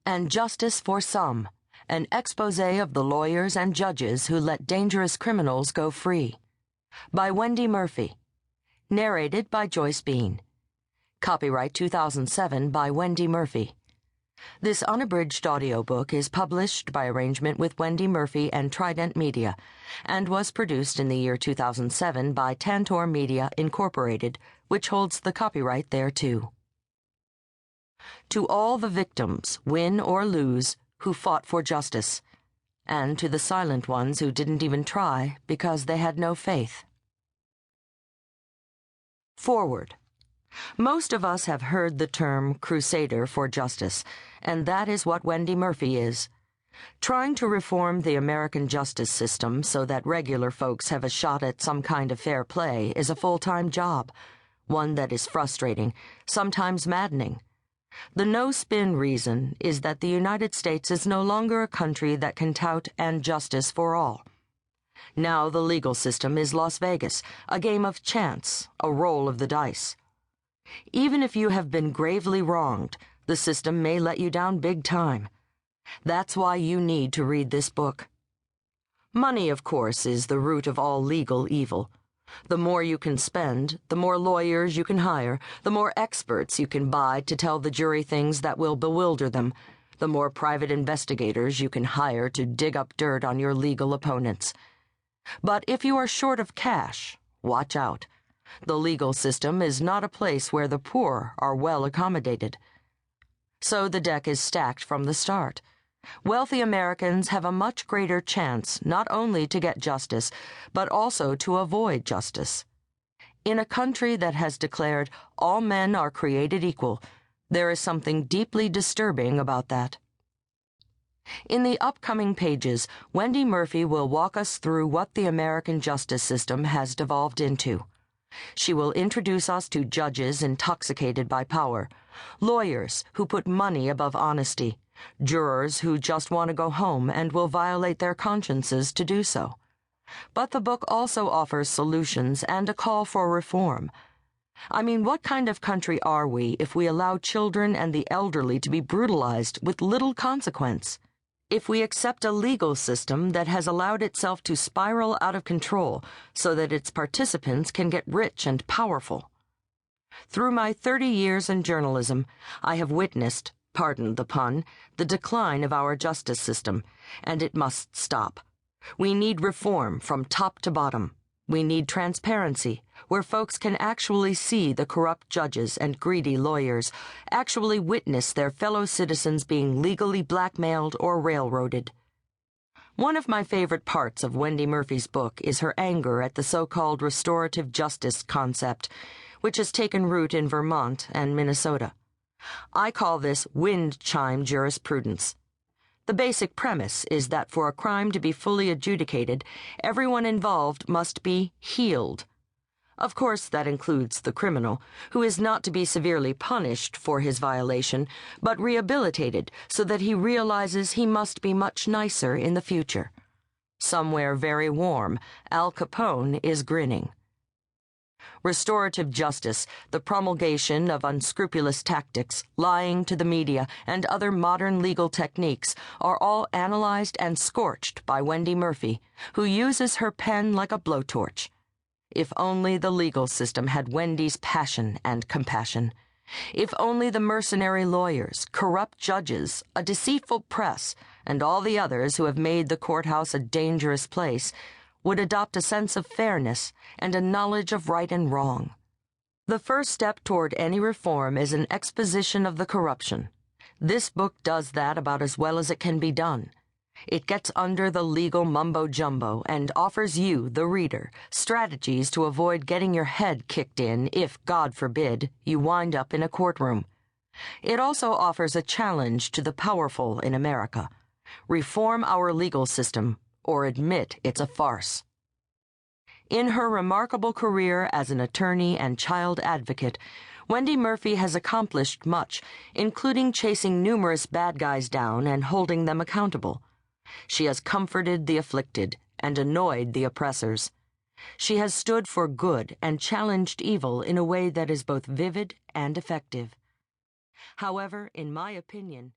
and Justice for Some, an exposé of the lawyers and judges who let dangerous criminals go free. By Wendy Murphy. Narrated by Joyce Bean. Copyright 2007 by Wendy Murphy. This unabridged audiobook is published by arrangement with Wendy Murphy and Trident Media, and was produced in the year 2007 by Tantor Media, Incorporated, which holds the copyright thereto. To all the victims, win or lose, who fought for justice, and to the silent ones who didn't even try because they had no faith. Forward. Most of us have heard the term crusader for justice, and that is what Wendy Murphy is. Trying to reform the American justice system so that regular folks have a shot at some kind of fair play is a full-time job, one that is frustrating, sometimes maddening. The no-spin reason is that the United States is no longer a country that can tout "and justice for all." Now the legal system is Las Vegas, a game of chance, a roll of the dice. Even if you have been gravely wronged, the system may let you down big time. That's why you need to read this book. Money, of course, is the root of all legal evil. The more you can spend, the more lawyers you can hire, the more experts you can buy to tell the jury things that will bewilder them, the more private investigators you can hire to dig up dirt on your legal opponents. But if you are short of cash, watch out. The legal system is not a place where the poor are well accommodated. So the deck is stacked from the start. Wealthy Americans have a much greater chance not only to get justice, but also to avoid justice. In a country that has declared all men are created equal, there is something deeply disturbing about that. In the upcoming pages, Wendy Murphy will walk us through what the American justice system has devolved into. She will introduce us to judges intoxicated by power, lawyers who put money above honesty, jurors who just want to go home and will violate their consciences to do so. But the book also offers solutions and a call for reform. I mean, what kind of country are we if we allow children and the elderly to be brutalized with little consequence? If we accept a legal system that has allowed itself to spiral out of control so that its participants can get rich and powerful? Through my 30 years in journalism, I have witnessed, pardon the pun, the decline of our justice system, and it must stop. We need reform from top to bottom. We need transparency, where folks can actually see the corrupt judges and greedy lawyers, actually witness their fellow citizens being legally blackmailed or railroaded. One of my favorite parts of Wendy Murphy's book is her anger at the so-called restorative justice concept, which has taken root in Vermont and Minnesota. I call this wind chime jurisprudence. The basic premise is that for a crime to be fully adjudicated, everyone involved must be healed. Of course, that includes the criminal, who is not to be severely punished for his violation, but rehabilitated so that he realizes he must be much nicer in the future. Somewhere very warm, Al Capone is grinning. Restorative justice, the promulgation of unscrupulous tactics, lying to the media, and other modern legal techniques are all analyzed and scorched by Wendy Murphy, who uses her pen like a blowtorch. If only the legal system had Wendy's passion and compassion. If only the mercenary lawyers, corrupt judges, a deceitful press, and all the others who have made the courthouse a dangerous place would adopt a sense of fairness and a knowledge of right and wrong. The first step toward any reform is an exposition of the corruption. This book does that about as well as it can be done. It gets under the legal mumbo-jumbo and offers you, the reader, strategies to avoid getting your head kicked in if, God forbid, you wind up in a courtroom. It also offers a challenge to the powerful in America. Reform our legal system, or admit it's a farce. In her remarkable career as an attorney and child advocate, Wendy Murphy has accomplished much, including chasing numerous bad guys down and holding them accountable. She has comforted the afflicted and annoyed the oppressors. She has stood for good and challenged evil in a way that is both vivid and effective. However, in my opinion,